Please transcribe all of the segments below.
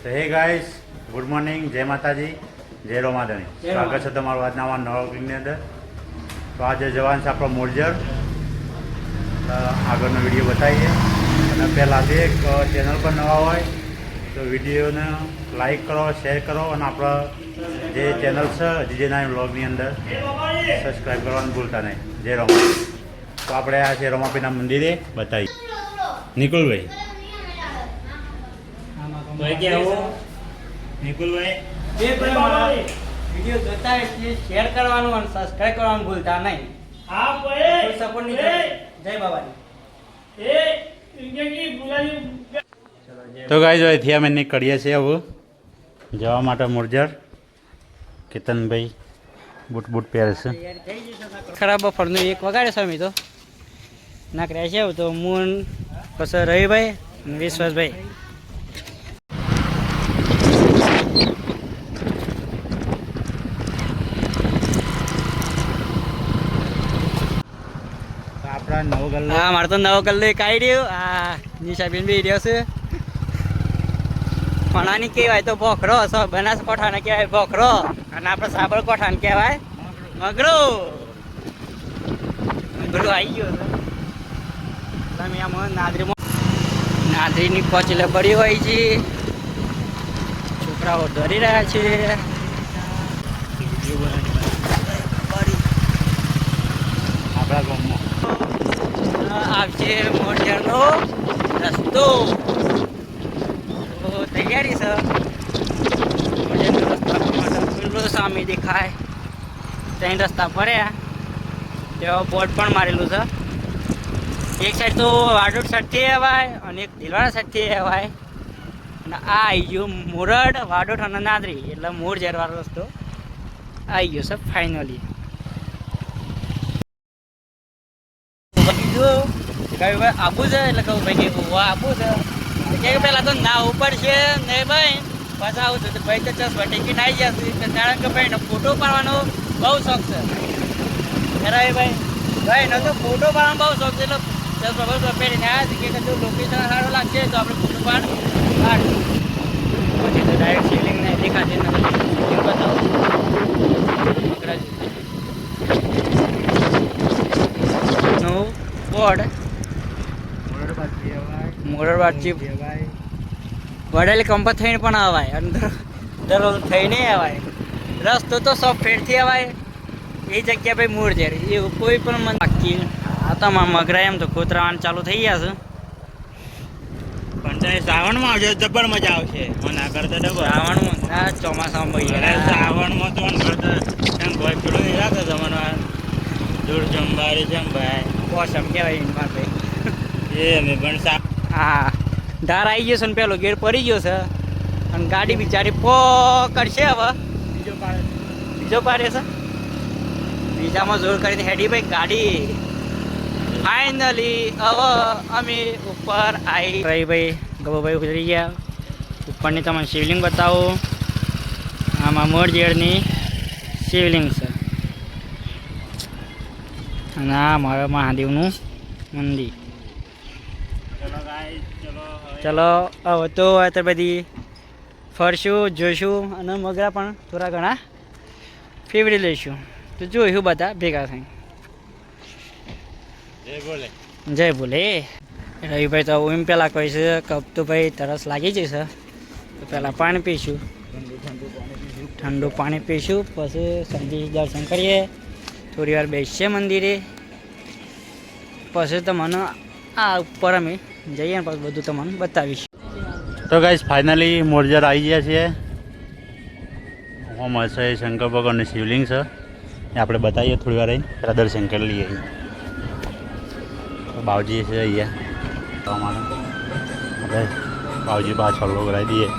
તો હે guys, good morning, જય માતાજી, જય રોમાધણી. સ્વાગત છે તમારું આજના નવા ક્લિપની અંદર. તો આજે જવાન છે આપણો મોરજર. આગળનો વિડીયો બતાવીએ. અને પહેલાંથી એક ચેનલ પર નવા હોય તો વિડીયોને લાઈક કરો, શેર કરો અને આપણા જે ચેનલ છે DJ9 વ્લોગની અંદર સબસ્ક્રાઈબ કરવાનું ભૂલતા નહીં. જય રોમા. તો આપણે આ છે રોમાપીના મંદિરે બતાવીએ. નિકુલભાઈ નિકુલભાઈ વિડીયો જોતા એટલે શેર કરવાનું અને સબસ્ક્રાઇબ કરવાનું ભૂલતા નહીં. સપોર્ટ નહીં જય બાબાજી. તો ગાઈઝ અહીંથી અમે નીકળીએ છીએ હવે જવા માટે મોરજર. કેતનભાઈ બૂટ પહેરશે. ખરાબ બફરનું એક વગાડે છે અમે તો નાખ્યા છે તો મૂન પછી રવિભાઈ અને વિશ્વાસભાઈ. આપણા નવો ગલ્લો. હા, મારે તો નવો ગલ્લો એક આવી રહ્યો. આ નિશાબેન બી રહ્યો છે. ફણાની કહેવાય તો ભોખરો, બનાસકાંઠાને કહેવાય ભોખરો અને આપણે સાબરકાંઠાને કહેવાય મગરો. મગરો આવી ગયો છે. તમે આમાં નાદરીની કોચલે પડી હોય છે. છોકરાઓ દોરી રહ્યા છે. આપણા ગામમાં આવશે મોરજરનો રસ્તો. તૈયારી છે. મોરજરનો રસ્તો ખુલ્લો સામે દેખાય. ત્યાં રસ્તા પડ્યા તેવા બોર્ડ પણ મારેલું છે. એક સાઈડ તો વાડોડ સાઈડથી અવાય અને એક દિલવાડા સાઈડથી અવાય. અને આ આવી ગયો મોરડ, વાડોડ અને નાદરી એટલે મોરજરવાળો રસ્તો આવી ગયો છે ફાઇનલી. કયું ભાઈ આબુ છે એટલે કહું ભાઈ કે આબુ છે કે પેલા તો ના ઉપર છે ને ભાઈ પાછા આવું છે ભાઈ તો ચશ્મા ટિકિટ આવી જશે કારણ કે ભાઈ ફોટો પાડવાનો બહુ શોખ છે. ભાઈ ભાઈ એનો તો ફોટો પાડવાનો બહુ શોખ છે એટલે ચશ્મા બસ પહેરીને આવ્યા છે કે જો લોકેશન સારો લાગશે તો આપણે ફોટો પાડીશું. પછી તો ડાયરેક્ટ શિવલિંગ ને દેખાશે ને બતાવો. નો બોર્ડ મોરડ વાતચીત વડેલી કંપત થઈને પણ અવાય અંદર દરોલ થઈને અવાય. રસ્તો તો સો ફેરથી અવાય. એ જગ્યા ભાઈ મોરજર એવું કોઈ પણ મને બાકી આ તમામ મગરા એમ તો કોતરાવાનું ચાલુ થઈ ગયા છે. પણ ત્યાં શ્રાવણમાં આવશે જબર મજા આવશે. મને આગળ તો ડબલ શ્રાવણમાં ના ચોમાસામાં ભાઈ શ્રાવણમાં તો કોઈ પેલો નહીં રાખે તમારો દૂર જમવારી છે ભાઈ મોસમ કહેવાય એની પાસે. એ અમે પણ હા, ધાર આવી ગયો છે ને પેલો ગેર પડી ગયો છે અને ગાડી બિચારી પકડશે. હવે બીજો પાડે છે. બીજામાં જોર કરી હેડી ભાઈ ગાડી. ફાઇનલી હવે અમે ઉપર આવી ભાઈ ગબોભાઈ ઉતરી ગયા. ઉપરની તમને શિવલિંગ બતાવો. આમાં મોરજરની શિવલિંગ છે અને આ મારા મહાદેવનું મંદિર. ચલો હવે તો અત્યારે બધી ફરશું, જોઈશું અને મગરા પણ થોડા ઘણા ફેવરી લઈશું. તો જોઈશું બધા ભેગા થઈ. જય બોલે. રવિભાઈ તો એમ પહેલાં કહે છે કપ તો ભાઈ તરસ લાગી જશે તો પહેલાં પાણી પીશું. ઠંડુ પાણી પીશું પછી સંધી દર્શન કરીએ. થોડી વાર બેસીએ મંદિરે પછી તમને આ ઉપર અમે જઈએ ને પછી બધું તમને બતાવીશ. તો ગાઈસ ફાઇનલી મોરજર આવી ગયા છીએ. ઓમ હશે શંકર ભગવાનની શિવલિંગ છે એ આપણે બતાવીએ થોડી વાર અહીં પહેલાં દર્શન કરી લઈએ. બાવજી છે અહીંયા આપણે બાવજી પાછળ લોગરાઈ દઈએ.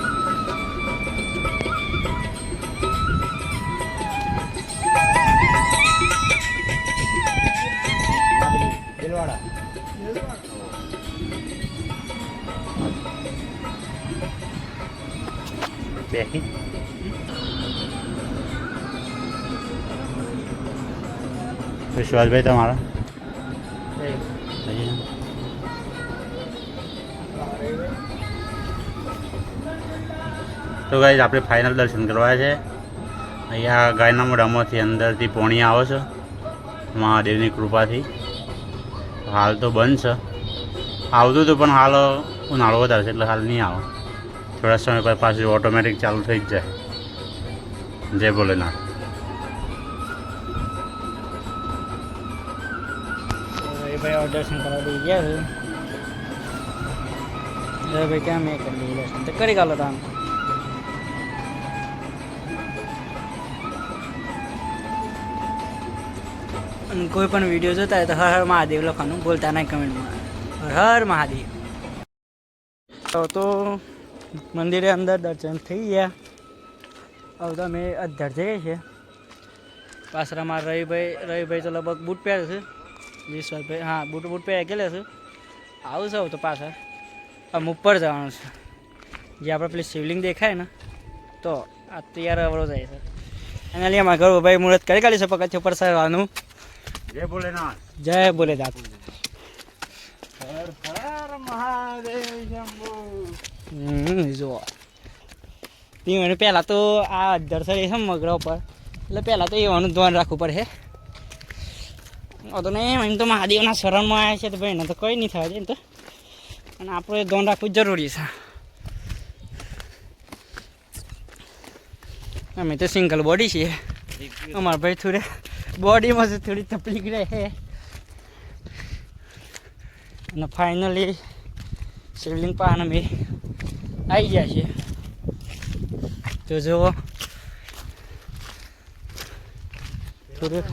બેસી વિશ્વાસભાઈ તમારા તો ગાઈસ આપણે ફાઇનલ દર્શન કરવા છે. અહીંયા ગાયના મોઢામાંથી અંદરથી પોણી આવે છે મહાદેવની કૃપાથી. હાલ તો બંધ છે, આવતું હતું પણ હાલ ઉનાળો વધારે છે એટલે હાલ નહીં આવે. થોડા સમય પછી પાછું ઓટોમેટિક ચાલુ થઈ જ જાય. જય ભોલેનાથ. ભાઈ દર્શન કરવા દઈ ગયા છે. ભાઈ ક્યાં મેં કરી દઈએ દર્શન તો કરી ગાલો તમે. અને કોઈ પણ વિડીયો જોતા હોય તો હર હર મહાદેવ લખવાનું બોલતા નહીં કમેન્ટમાં. હર હર મહાદેવ. તો મંદિરે અંદર દર્શન થઈ ગયા. હવે તો અમે અધર જઈએ છીએ. પાછળમાં રવિભાઈ તો લગભગ બૂટ પહેરે છે. વિશ્વાસભાઈ હા બૂટ પહેરે ગયેલા છે. આવું છે તો પાછળ આમ ઉપર જવાનું છે. જે આપણે પેલી શિવલિંગ દેખાય ને તો આ તૈયાર અવળો જાય છે. અને ಅಲ್ಲಿ અમારા ઘર ભાઈ મુહૂર્ત કરી કાઢી છે પગથિયા ઉપર સરવાનું. જય ભોલેનાથ. જય ભોલેનાથ. હર હર મહાદેવ શંભુ. જો તે પહેલાં તો આ દર્શન એ છે મગરા ઉપર એટલે પહેલાં તો એવાનું ધ્યાન રાખવું પડે. તો નહીં એમ તો મહાદેવના શરણમાં આવ્યા છે તો ભાઈ એને તો કંઈ નહીં થવા દે એમ તો. અને આપણે ધ્યાન રાખવું જરૂરી છે. અમે તો સિંગલ બોડી છીએ. અમારા ભાઈ થોડે બોડીમાં છે થોડી તકલીફ રહે. અને ફાઇનલી શિવલિંગ પાસે અમે આવી ગયા છીએ. તો જુઓ થોડું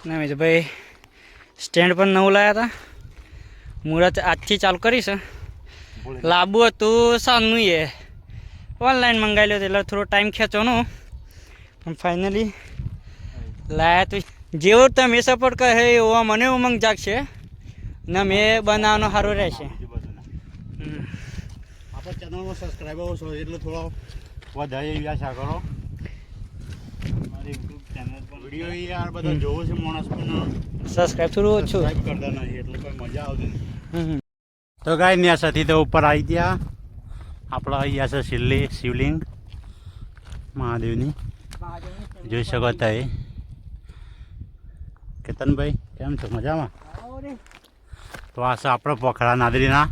ના તો ભાઈ સ્ટેન્ડ પણ નવું લાવ્યા હતા. મુહૂર્ત આજથી ચાલુ કરીશ. લાવવું હતું સાંજનું એ ઓનલાઈન મંગાવી લ્યો એટલે થોડો ટાઈમ ખેંચવાનો. પણ ફાઇનલી લાયા તો જેવો તમે સપોર્ટ કરે એવો મને ઉમંગ જાગશે ને મેં બનાવવાનો સારું રહેશે. આપણે ચેનલમાં સબસ્ક્રાઈબર છો એટલે થોડો વધારે એવી આશા કરો. મારી યુટ્યુબ ચેનલ પર વિડીયો યાર બધા જોવો છે માણસ પણ સબસ્ક્રાઈબ થોડું ઓછું સબસ્ક્રાઈબ કરતા નથી એટલે કોઈ મજા આવતી નથી. તો ગાય ને સથી તો ઉપર આવી ગયા. આપણે અહીંયા છે શિવલિંગ મહાદેવની જોઈ શકો તો. કેતનભાઈ કેમ છો? મજામાં? તો આ છે આપણે પોખરા નાદરીના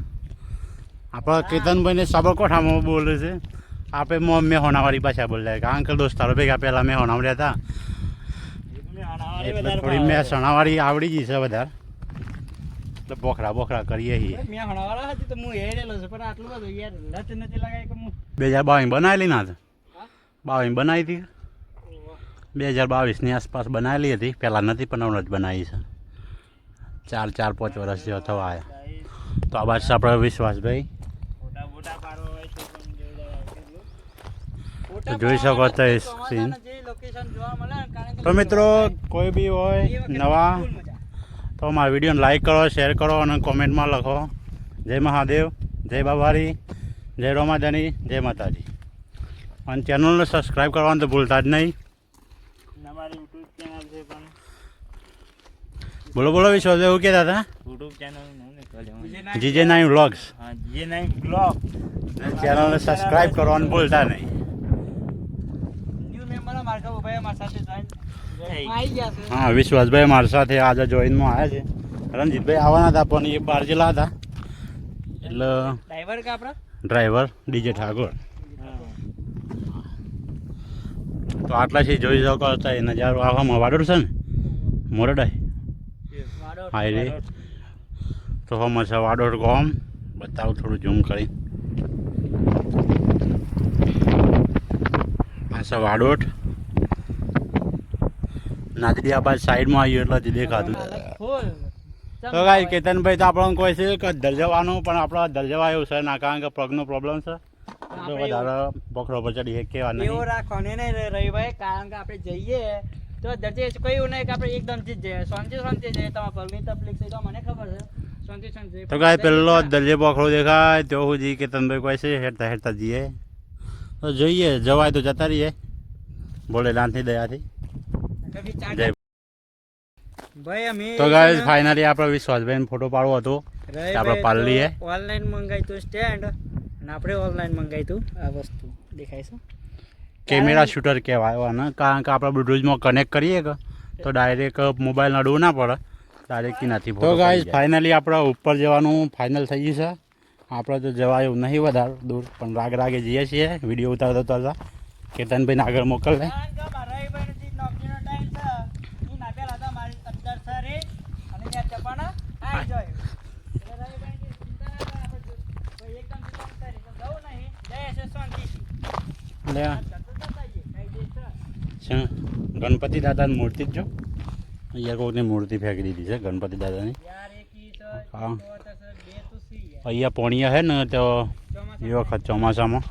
આપણા કેતનભાઈને સાબરકોઠામાં બોલે છે. આપણે મેં હોનાવાળી ભાષા બોલે કારણ કે દોસ્તારો ભેગા પહેલાં મેં હોનામાં રહેતા એટલે થોડી મેં સણાવાળી આવડી ગઈ છે વધારે એટલે બોખરા કરીએ છીએ. 2022 બનાવેલી ના છે? 22 બનાવી હતી. 2022ની આસપાસ બનાવેલી હતી. પહેલાં નથી પણ હમણાં જ બનાવી છે. 4-5 વર્ષ જેવા થવા આવ્યા. તો આ બાદ આપણે વિશ્વાસભાઈ તો જોઈ શકો તો સીન. તો મિત્રો કોઈ બી હોય નવા તો મારા વિડીયોને લાઈક કરો, શેર કરો અને કોમેન્ટમાં લખો જય મહાદેવ, જય બાબારી, જય રોમાદાની, જય માતાજી. અને ચેનલને સબસ્ક્રાઈબ કરવાનું તો ભૂલતા જ નહીં. બોલો બોલો વિશ્વાસ એવું કહેતા હતા YouTube channel GJ9 vlogs. GJ9 blog ચેનલને સબસ્ક્રાઈબ કરવાનું ભૂલતા નહીં. ન્યૂ મેમ્બર માર્કા ભાઈ અમારા સાથે જોઈન આવી ગયા છે. હા વિશ્વાસભાઈ મારી સાથે આજે જોઈનમાં આવ્યા છે. રણજીતભાઈ આવવાના હતા પણ એ બહાર ગયેલા હતા એટલે ડ્રાઈવર કે આપણા ડ્રાઈવર DJ ઠાકોર. તો આટલાથી જોઈ શકો તો એ નજારો આવામાં વાડોર છે ને મોરડાઈ હાઈવે તો હમણાં છે વાડોર ગામ. બતાવું થોડું ઝૂમ કરી. આ છે વાડોટ નાદરી આબાદ સાઈડમાં આવ્યું એટલે જ દેખાતું. તો કાંઈ કેતનભાઈ તો આપણને કોઈ છે કે દર જવાનું પણ આપણે દર જવા એવું છે ના કારણ કે પગનો પ્રોબ્લેમ છે તો વધારે બકરો પર ચડી કેવા નહીં એવું રાખવાનું નહીં રવિભાઈ કારણ કે આપણે જઈએ તો દરજે કોઈ એવું નહીં કે આપણે એકદમથી જ જઈએ શાંતિ જઈએ. તમારા પગની તકલીફ છે તો મને ખબર છે શાંતિ તો કાંઈ પેલો દરજે બકરો દેખાય તો સુધી કેતનભાઈ કોઈ છે હેરતા જઈએ તો જોઈએ જવાય તો જતા રહીએ ભોલેનાથની દયાથી. જય. ભાઈ અમે તો ગાઈસ ફાઇનલી આપણે વિશ્વાસભાઈને ફોટો પાડવો હતો આપણે પાડી લઈએ. ઓનલાઈન મંગાવી તો સ્ટેન્ડ અને આપણે ઓનલાઈન મંગાવી હતું આ વસ્તુ દેખાય છે કેમેરા શૂટર કહેવાય આને, કારણ કે આપણે બ્લૂટૂથમાં કનેક્ટ કરીએ કે તો ડાયરેક્ટ મોબાઈલ નડવું ના પડે, ડાયરેક્ટ નથી. તો ગાઈસ ફાઇનલી આપણે ઉપર જવાનું ફાઇનલ થઈ ગયું છે. આપણે તો જવાય એવું નહીં વધારે દૂર, પણ રાગે જઈએ છીએ. વિડીયો ઉતારતા હતા કેતનભાઈને આગળ મોકલે. ગણપતિ દાદાની મૂર્તિ જ જો અહીંયા કોઈની મૂર્તિ ફેંકી દીધી છે ગણપતિ દાદાની. હા અહીંયા પોણિયા છે ને તો એ વખત ચોમાસામાં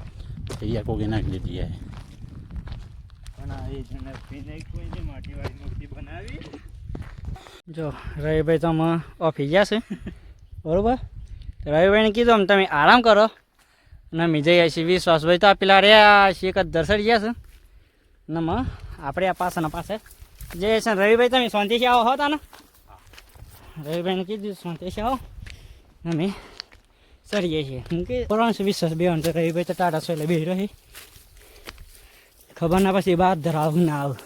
અહીંયા કોઈ નાખી દીધી જો રવિભાઈ તો અમે ઓફિસ ગયા છે બરાબર. રવિભાઈને કીધું આમ તમે આરામ કરો અને અમે જઈએ છીએ. વિશ્વાસભાઈ તો આ પેલા રહ્યા છીએ એક જ દર્શન ગયા છે ને આપણે આ પાછાના પાસે જઈએ છે. રવિભાઈ તમે શાંતિથી આવો હો તાને. રવિભાઈને કીધું શાંતિથી આવો અમે ચડીએ છીએ. કેમ કે બરાબર છે વિશ્વાસ બેવાનું તો રવિભાઈ તો ટાટા છો એટલે બે રહી ખબર ના પછી બહાર ધરાવું ના આવું.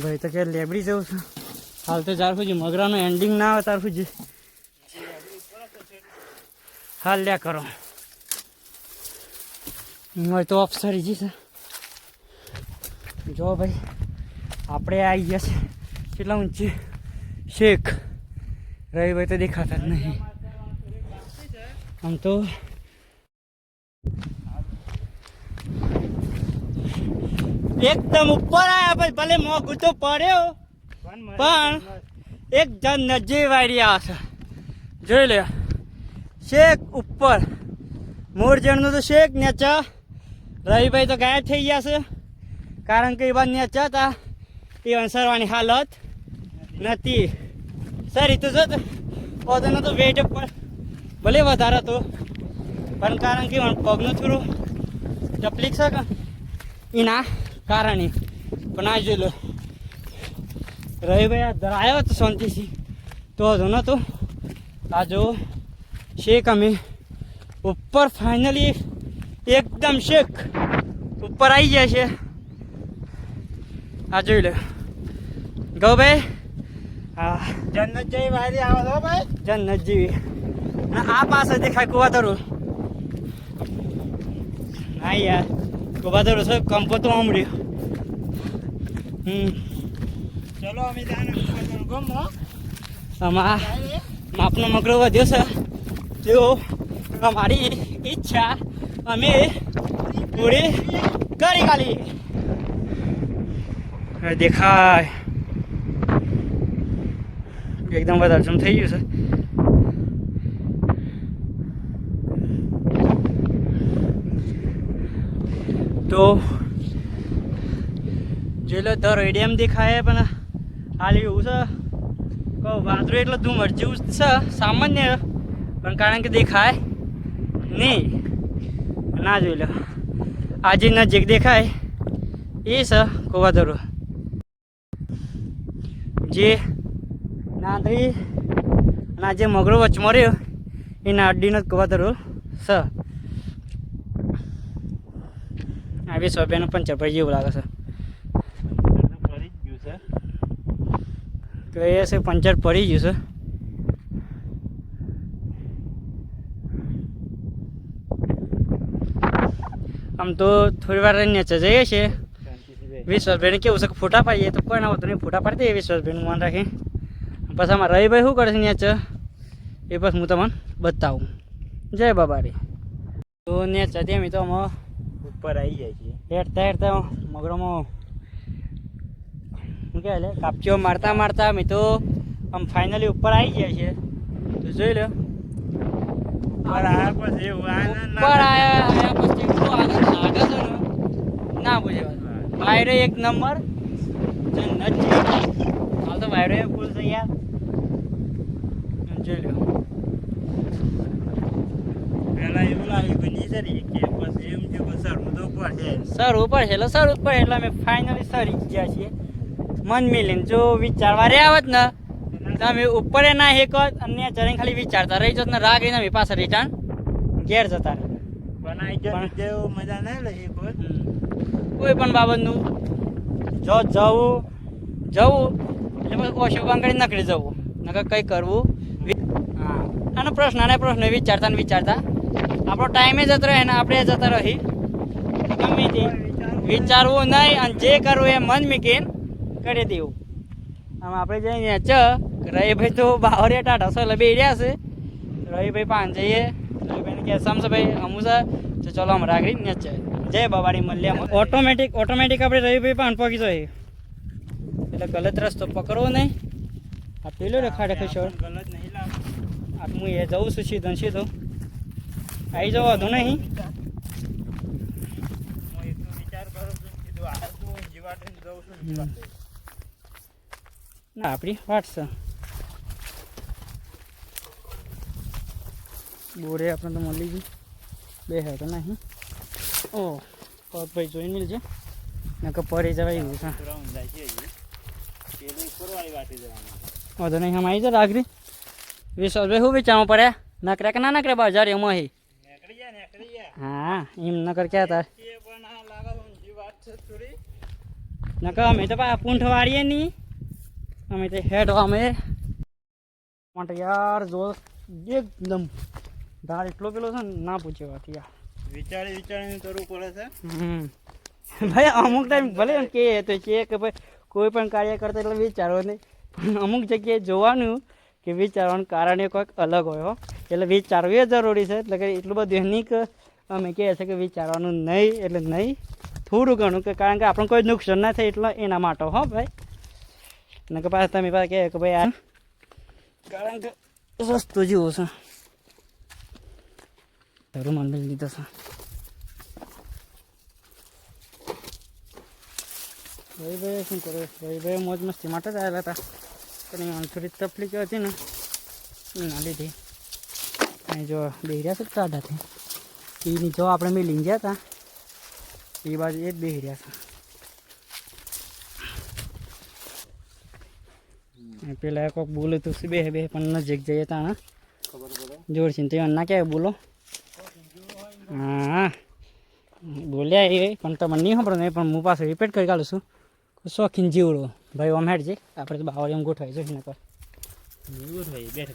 ભાઈ તો કે લેબડી જવું છું હાલ તો ચાર સુધી મગરાનું એન્ડિંગ ના આવે તાર સુધી હાલ લ્યા કરો હોય તો અફસરી જશે. જો ભાઈ આપણે આવી ગયા છે કેટલા ઊંચી શેખ. રવિભાઈ તો દેખાતા જ નહીં આમ તો. એકદમ ઉપર આવ્યા પછી ભલે મોઘું તો પડ્યો પણ એકદમ નજીક વાળી આવશે. જોઈ લે શેક ઉપર મોરજણનું તો શેક નેચા. રવિભાઈ તો ગાયબ થઈ ગયા છે કારણ કે એ બાદ નેચા હતા એ અણસરવાની હાલત નથી. સરી તો જતો પોતાનો તો વેટ પણ ભલે વધારે હતો પણ કારણ કે પગનું થોડું તકલીફ છે કે એના કારણે. પણ આ જોઈ લો રવિભાઈ આ ધરાયો હતો શાંતિથી તો હતો નહોતો. આ જો શેક અમે ઉપર ફાઇનલી એકદમ શેક ઉપર આવી જાય છે. આ જોઈ લો ગૌભાઈ હા જન્નત જેવી વાયરી આવે તો ભાઈ જન્નત જેવી. આ પાસે દેખાય કુવાતરું. હા યાર કુવાતરું છે કંપો તો આમર્યો. ચલો અમે ગમો આમાં માપનો મગરો વધ્યો છે તેઓ અમારી ઈચ્છા અમે પૂરી કરી કાઢી. દેખાય એકદમ વધારે ઝૂમ થઈ ગયું છે. તો જોઈ લો ધ રેડિયમ દેખાય પણ હાલ એવું છે કહું વાદળું એટલે ધુમ્મસ જેવું છે સામાન્ય પણ કારણ કે દેખાય નહીં. ના જોઈ લો આજે નજીક દેખાય એ છે કુવાદરો જે નાંદરી અને જે મગરો વચમાં રહ્યો એના અડ્ડીનો જ કુવાદરો છે. આવી સોફિયાનું પણ ચપાઈ જેવું લાગે છે. કહે છે પંચર પડી ગયું છે. આમ તો થોડી વાર નીચે જઈએ છીએ. વિશ્વાસભાઈને કેવું છે કે ફોટા પાડીએ તો કોઈ ના હોતું નહીં ફોટા પાડી દઈએ વિશ્વાસભાઈનું મન રાખી. પછી આમાં રવિભાઈ શું કરે છે નીચે એ બસ હું તમને બતાવું. જય બાબારી. તો નીચે તેમ તો અમે ઉપર આવી જાય છે હેરતા હેરતા મગરોમાં શું કહેવાય કાપચીઓ મારતા મારતા અમે તો આમ ફાઇનલી ઉપર આવી ગયા છે. તો જોઈ લો ઉપર આવ્યા પછી એટલો આનંદ લાગે છે ને ના પૂછે. વાયરો એક નંબર નથી હાલ તો વાયરો ફૂલ છે યાર. જોઈ લો પેલા એવું લાગ્યું કે નીચરી કે પછી એમ જે સર ઉપર છે એટલે સર ઉપર એટલે અમે ફાઇનલી સરી ગયા છીએ. મન મિલીને જો વિચારવા રહ્યા હોત ને તમે ઉપર ના હેકો અને ચરીને ખાલી વિચારતા રહી જત ને રાગ રહીને અમે પાછા રિટર્ન ઘેર જતા રહે મજા નહીં લે કોઈ પણ બાબતનું જો જવું એટલે પછી ઓછું બાંગડી નકળી જવું નકર કંઈ કરવું હા અને પ્રશ્ન વિચારતા આપણો ટાઈમે જતો રહે ને આપણે જતા રહી ગમે તે વિચારવું નહીં અને જે કરવું એ મન મૂકીને કરી દેવું આમ આપણે જઈને રહીભાઈ તો બાવરિયા ટાટા સો એટલે બે રહ્યા છે રહીભાઈ પાન જઈએ રહીભાઈને કહે સમસે ભાઈ અમું છે તો ચલો અમે રાખી નેચે જય બાબાડી મળ્યા ઓટોમેટિક આપણે રહીભાઈ પાન પગી જઈએ એટલે ગલત રસ્તો પકડવો નહીં આ પેલો રેખાડે ખસોડ ગલત નહીં લાગતું આ હું એ જઉં છું સીધો આવી જવા વાંધો નહીં હું એટલો વિચાર કરું છું કીધું આ તું જીવાટીને જઉં છું ના આપણી વાટ છે બોરે આપણે તો મળી ગઈ બે હે તો નહીં ઓ પગ ભાઈ જોઈને મિલજે નકર પડી જવાય એવું છે વાંધો નહીં આમ આવી જાય આગળ વિશ્વાસભાઈ શું વિચારવું પડે નકરે કે ના નકરે બજાર એમાં હી હા એમ નકર ક્યાં તાર નકર અમે તો પા પૂંઠ વાળીએ નહીં અમે તો હેડ અમે માટે યાર જો એકદમ ધાર એટલો પેલો છે ને ના પૂછ્યો વાત યાર વિચારીને કરવું પડે છે ભાઈ અમુક ટાઈમ ભલે એમ કે તો છે કે ભાઈ કોઈ પણ કાર્ય કરતા એટલે વિચારો નહીં પણ અમુક જગ્યાએ જોવાનું કે વિચારવાનું કારણ એ કોઈક અલગ હોય હો એટલે વિચારવું એ જરૂરી છે એટલે કે એટલું બધું નહીં કે અમે કહે છે કે વિચારવાનું નહીં એટલે નહીં થોડું ઘણું કે કારણ કે આપણને કોઈ નુકસાન ના થાય એટલે એના માટે હો ભાઈ ને કે પાછા તમે પાછા કહે કે ભાઈ આ કારણ કે સસ્તું જેવું છે રૂમાલ મેળવી લીધો છે ભાઈ શું કરે ભાઈ મોજ મસ્તી માટે જ આવેલા હતા પણ એમાં થોડી તકલીફ હતી ને એના લીધી અહીં જો બેહી રહ્યા છે ટાઢાથી એની જો આપણે મેળીને ગયા હતા એ બાજુ એ જ બેહી રહ્યા છે પેલા કોઈક બોલું તું બે પણ નજીક જઈએ ત્યાં જોડશે ને તો ના ક્યાંય બોલો હા બોલ્યા એ પણ તમને નહીં ખબર નહીં પણ હું પાસે રિપીટ કરી કાઢું છું શોખીન જીવડો ભાઈ ઓમ હેડ છે આપણે તો બાવળ એમ ગોઠવાય છે ને પર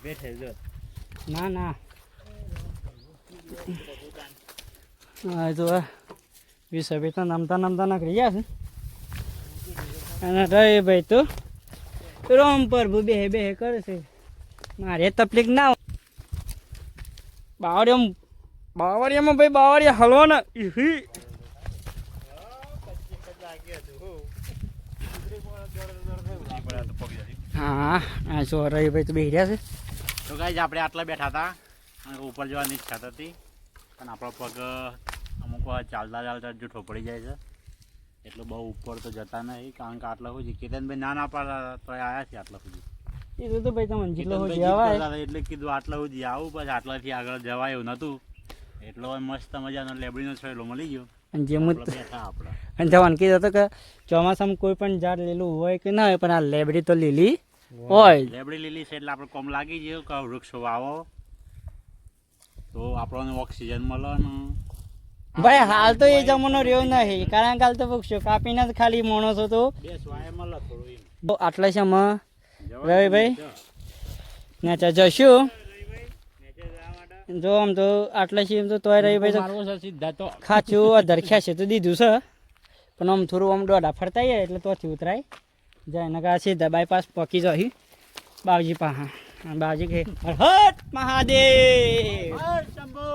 બેઠે ના હા તો વિષય તો નમતા નાખી ગયા છે અને રહે ભાઈ તો રોમ પ્રભુ બે કરે છે મારે તકલીફ ના બાવળિયામાં ભાઈ બાવળિયા હલવો ને હા જો રહી ભાઈ તો બેહી રહ્યા છે તો ગાઈઝ આપણે આટલા બેઠા હતા અને ઉપર જવાની ઈચ્છા હતી પણ આપણો પગ અમુક વાર ચાલતા જૂઠો પડી જાય છે એટલે બહુ ઉપર તો જતા નહીં કારણ કે આટલા સુધી કેતનભાઈ ના પાડતા તો આવ્યા છે આટલા સુધી એ તો ભાઈ તમને જેટલો સુધી આવાય એટલે કીધું આટલા સુધી આવું પછી આટલાથી આગળ જવાય એવું નતું એટલો મસ્ત મજાનો લેબડીનો છેલ્લો મળી ગયો અને જે હું બેઠા આપણે અને જવાન કીધું હતું કે ચોમાસામાં કોઈ પણ ઝાડ લીલું હોય કે ના હોય પણ આ લેબડી તો લીલી હોય લેબડી લીલી છે એટલે આપણે કોમ લાગી ગયું કે વૃક્ષો વાવો તો આપણને ઓક્સિજન મળે ને ભાઈ હાલ તો એ જમાનો રહ્યો નહીં કારણ કે હાલ તો વૃક્ષો કાપીને જ ખાલી માણસો તો બેસવાય મળે થોડું આટલા છે માં રવિભાઈ નેચા જશું જો આમ તો આટલા છે એમ તો તોય રવિભાઈ તો ખાચું ધરખ્યા છે તો દીધું છે પણ આમ થોડું આમ દોડા ફરતા જાય એટલે તોથી ઉતરાય જાય ને કા સીધા બાયપાસ પકી જાય બાવજી પાહા બાવજી કે હર મહાદેવ હર શંભો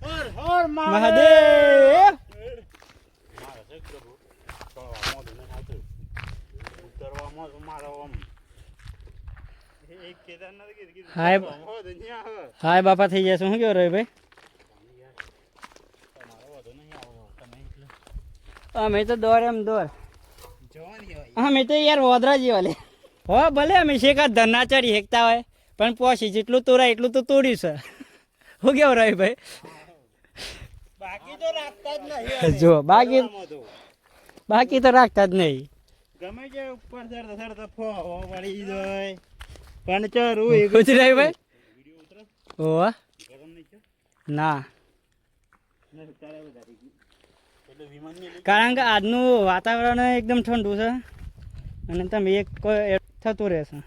હર હર મહાદેવ હાય બાપા થઈ જશે શું કેવો રવિભાઈ અમે તો દોર એમ દોર અમે તો યાર વોદરા જેવા લે હો ભલે અમે શેકા ધરના ચડી હેકતા હોય પણ પોસી જેટલું તોરાય એટલું તો તોડ્યું છે શું કેવું રવિભાઈ બાકી તો રાખતા જ નહીં જો બાકી તો રાખતા જ નહીં ગમે તે ઉપર ચડતા ચડતા ફો વળી જાય પણ ચરું એ ઉતરી રહ્યું ભાઈ ઓવા ગરમ નહીં છે ના ને તારે વધારી ગયું એટલે વિમાન ની કારણ કે આજનું વાતાવરણ એકદમ ઠંડુ છે અને તમે એક થતું રહેશે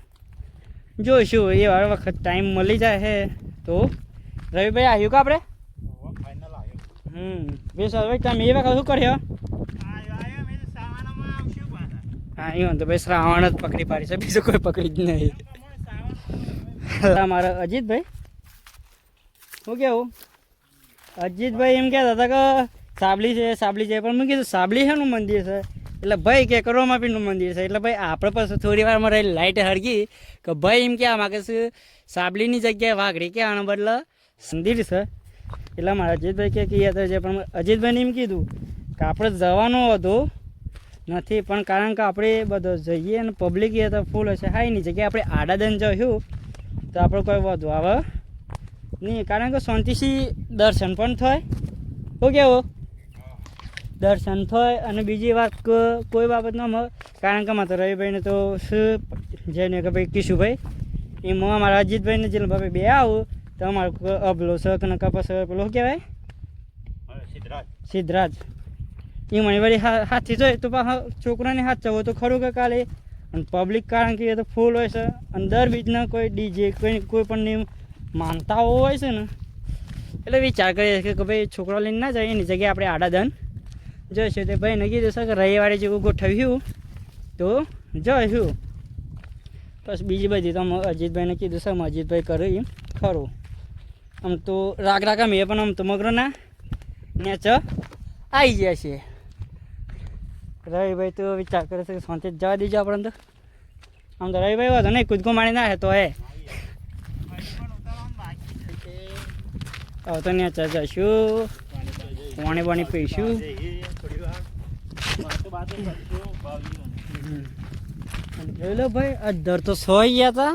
જોઈશું એ વાર વખત ટાઈમ મળી જાય છે તો રવિભાઈ આવ્યું કે આપણે ફાઇનલ આવ્યો બેસ ભાઈ તમે એ વખત શું કર્યો આયો મેં સાવાનામાં આવશું પાછા હા એવું તો ભાઈ શ્રાવણ જ પકડી પાડી છે બીજું કોઈ પકડી જ નહીં મારા અજીતભાઈ શું કેવું અજીતભાઈ એમ કહેતા હતા કે સાબલી છે પણ મેં કીધું સાબલી શેનું મંદિર છે એટલે ભાઈ કે કરોમાપીનું મંદિર છે એટલે ભાઈ આપણે પછી થોડી વારમાં રહી લાઇટ હળગી કે ભાઈ એમ કહેવા માગે છે સાબલીની જગ્યાએ વાઘડી કહેવાનો બદલે મંદિર છે એટલે મારા અજીતભાઈ કે હતા છે પણ અજીતભાઈને એમ કીધું કે આપણે જવાનું હતું નથી પણ કારણ કે આપણે બધો જઈએ અને પબ્લિક એ તો ફૂલ હશે હા એની જગ્યાએ આપણે આડાદન જશું તો આપણે કોઈ વધુ આવે નહીં કારણ કે શાંતિથી દર્શન પણ થાય શું કેવું દર્શન થાય અને બીજી વાત કોઈ બાબત ન મળે કારણ કે મારે રવિભાઈને તો શું જેને કે ભાઈ કિશુભાઈ એમાં અમારા અજીતભાઈને જે ભાઈ બે આવું તો અમારે અબલો શક ને કપાસ પેલો શું કહેવાય સિદ્ધરાજ એ મને વળી હાથથી જોઈએ તો પાછા છોકરાને હાથ ચાવો તો ખરું કે કાલે અને પબ્લિક કારણ કે એ તો ફૂલ હોય છે અને દર બીજના કોઈ ડીજે કોઈ પણ માનતાઓ હોય છે ને એટલે વિચાર કરીએ કે ભાઈ છોકરો લઈને ના જાય એની જગ્યાએ આપણે આડાદન જઈશું તે ભાઈને કીધું છે કે રવિવારે જેવું ગોઠવ્યું તો જઈશું બસ બીજી બધી તો અજીતભાઈને કીધું છે અજીતભાઈ કરે એમ ખરું આમ તો રાગ અમે પણ આમ તો મગરો ના નેચ આવી ગયા છે રવિભાઈ તો વિચાર કરે છે કે શાંતિ જવા દીજો આપણે તો આમ તો રવિભાઈ હતો નહીં કૂદકો મારી ના હે તો હે હવે તો નેચ જઈશું પાણી પીશું જોઈ લો ભાઈ અધર તો સોઈ ગયા હતા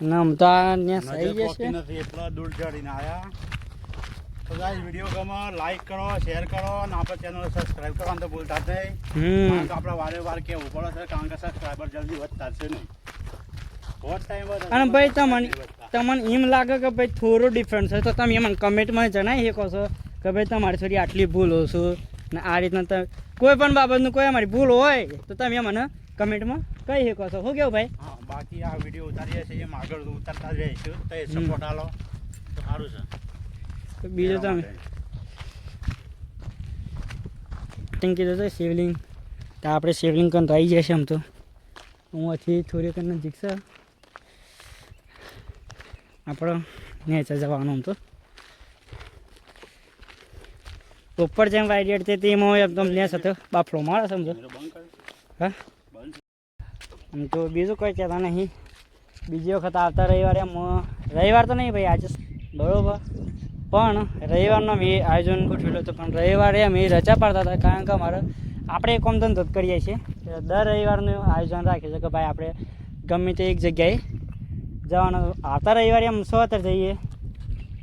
નમતા ને સહી જશે નથી એટલા દૂર ચડીને આયા તો ગાઈસ વિડિયો ગમે લાઈક કરો શેર કરો અને આપણા ચેનલ સબસ્ક્રાઇબ કરવાનું તો ભૂલતા જ નહીં કારણ કે આપણે વારે વાર કેવું પડે છે કારણ કે સબસ્ક્રાઇબર જલ્દી વધતા છે નહીં બહુ ટાઈમ અને ભાઈ તમને એમ લાગે કે ભાઈ થોડો ડિફરન્સ છે તો તમે મને કમેન્ટમાં જણાવી શકો છો કે ભાઈ તમારી થોડી આટલી ભૂલો છું ને આ રીતના તમે કોઈ પણ બાબતનું કોઈ અમારી ભૂલ હોય તો તમે મને કમેન્ટમાં કહી શકો છો શું કેવું ભાઈ હા બાકી આ વિડીયો ઉતારીએ છીએ એમ આગળ ઉતારતા જ રહીશું તો એ સપોર્ટ આલો તો સારું છે બીજું તમે કીધું તો શિવલિંગ તો આપણે શિવલિંગ કરીને આવી જશે આમ તો હું અહીંથી થોડીક નજીક છે આપણે નેચર જવાનું આમ તો ઉપર જેમ વાઇડિયર છે તેમાં એકદમ લેસ હતો બાફલો મારે સમજો હા આમ તો બીજું કોઈ કહેતા નહીં બીજી વખત આવતા રવિવારે રવિવાર તો નહીં ભાઈ આજે બરાબર પણ રવિવારનો મેં આયોજન ગોઠવેલું હતું પણ રવિવારે અમે રજા પાડતા હતા કારણ કે અમારે આપણે કોમ ધંધો જ કરીએ છીએ દર રવિવારનું આયોજન રાખીએ છીએ કે ભાઈ આપણે ગમે તે એક જગ્યાએ જવાનું આવતા રવિવારે અમે સવારે જઈએ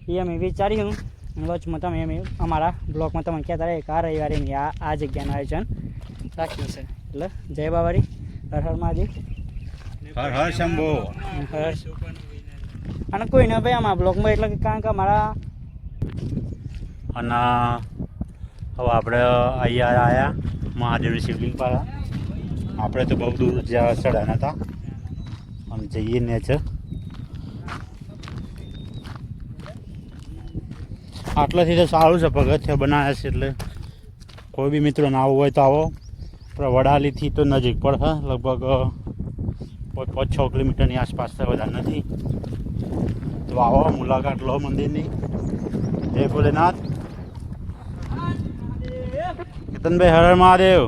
એ અમે વિચાર્યું વચમાં તમે અમે અમારા બ્લોગમાં તમે કહેતા રહે કે આ રવિવારે મેં આ જગ્યાનું આયોજન રાખ્યું છે એટલે જય બાબારી હર હર મહાદેવ હર હર શંભો હર અને કોઈ ના ભાઈ આમાં બ્લોગમાં એટલે કે કારણ કે અમારા અને હવે આપણે અહીંયા આવ્યા મહાદેવની શિવલિંગ પર આપણે તો બહુ દૂર જ્યાં ચડ્યા નહોતા અને જઈએ ને છે આટલાથી તો સારું છે પગથિયા બનાવ્યા છે એટલે કોઈ બી મિત્રોને આવવું હોય તો આવો આપણે વડાલીથી તો નજીક પડે લગભગ 5-6 કિલોમીટરની આસપાસ તો વધારે નથી તો આવો મુલાકાત લો મંદિરની જય ભોલેનાથ કેતનભાઈ હર હર મહાદેવ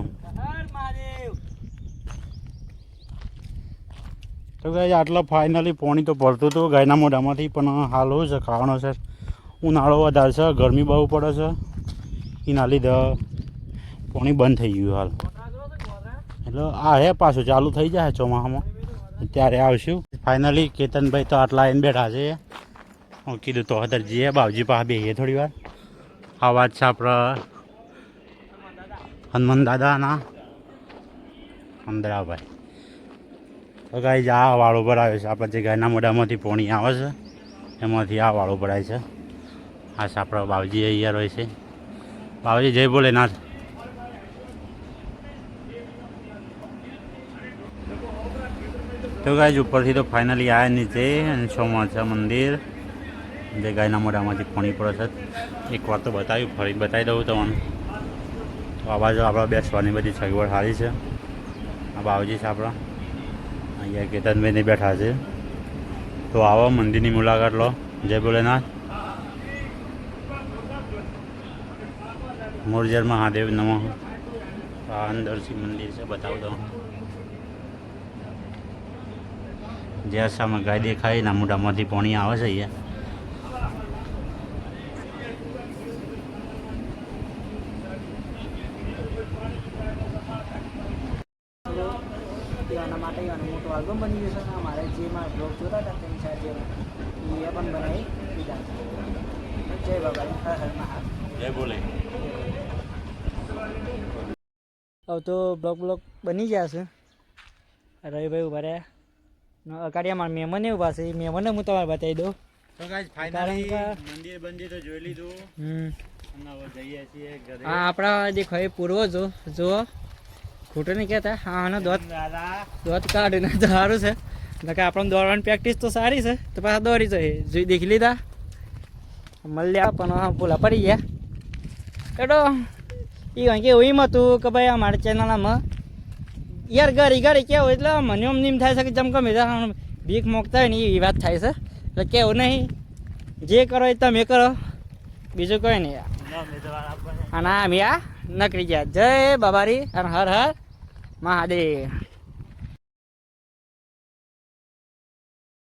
તો ગાય આટલા ફાઇનલી પાણી તો પડતું હતું ગાયના મોઢામાંથી પણ હાલ હોય છે કારણ છે ઉનાળો વધારે છે ગરમી બહુ પડે છે એના લીધે પાણી બંધ થઈ ગયું હાલ એટલે આ હે પાછું ચાલુ થઈ જાય ચોમાસામાં ત્યારે આવશું ફાઇનલી કેતનભાઈ તો આટલા આવીને બેઠા છે હું કીધું તો અત્યારે જઈએ બાવજી પાસે બેસીએ થોડી વાર આ વાત છે આપણા હનુમાન દાદાના અંદરાભાઈ. તો ગાઈઝ આ વાળો ભરાયો છે. આપણે જે ગાયના મોઢામાંથી પોણી આવે છે એમાંથી આ વાળો ભરાય છે. આ છે આપણા બાવજી અહીંયા રહે છે. બાવજી જય ભોલેનાથ. તો ગાઈઝ ઉપરથી તો ફાઇનલી આવ્યા નીચે અને સોમાં છે મંદિર જે ગાયના મોઢામાંથી પોણી પડે છે. એક વાર તો બતાવ્યું, ફરી બતાવી દઉં તમને. તો આ બાજુ આપણા બેસવાની બધી સગવડ સારી છે. આ બાવજી છે આપણા. અહીંયા કેતનભાઈને બેઠા છે. તો આવો મંદિરની મુલાકાત લો. જય ભોલેનાથ. મોરજર મહાદેવ નમઃ. આ અંદરથી મંદિર છે, બતાવું તો. જ્યાં સામે ગાય દેખાય એના મોઢામાંથી પાણી આવે છે અહીંયા. એના માટે એનું મોટું આલ્બમ બની ગયું છે. મારે જે મારા બ્લોગ જોતા હતા તેની સાથે એ પણ બનાવી દીધા. જય બાબા, હર હર મહાદેવ. જય ભોલે. હવે તો બ્લોગ બની ગયા છે. રવિભાઈ ઉભા રહ્યા. અકાડિયા મારા મહેમાને ઉભા છે. મહેમાને હું તમારે બતાવી દઉં. તો ગાઈસ ફાઇનલી મંદિર બંદિર તો જોઈ લીધું અને હવે જઈએ છીએ ઘરે. હા, આપણા દેખાય પૂર્વજો જુઓ, ખોટું નહીં કહેતા. હા, આનો દોત કાઢીને તો સારું છે. કે આપણને દોડવાની પ્રેક્ટિસ તો સારી છે, તો પાછા દોડી જાય. જોઈ દેખી લીધા, મળ્યા પણ ભૂલા પડી ગયા. એટો એ કે એવું હતું કે ભાઈ અમારી ચેનલમાં યાર ઘડી કેવું એટલે મને એમ થાય છે કે જેમ ગમે ભીખ મોકતા હોય ને એવી વાત થાય છે. એટલે કેવું નહીં, જે કરો એ તમે કરો, બીજું કોઈ નહીં. અને અમે આ નકરી ગયા. જય બાબારી અને હર હર મહાદેવ.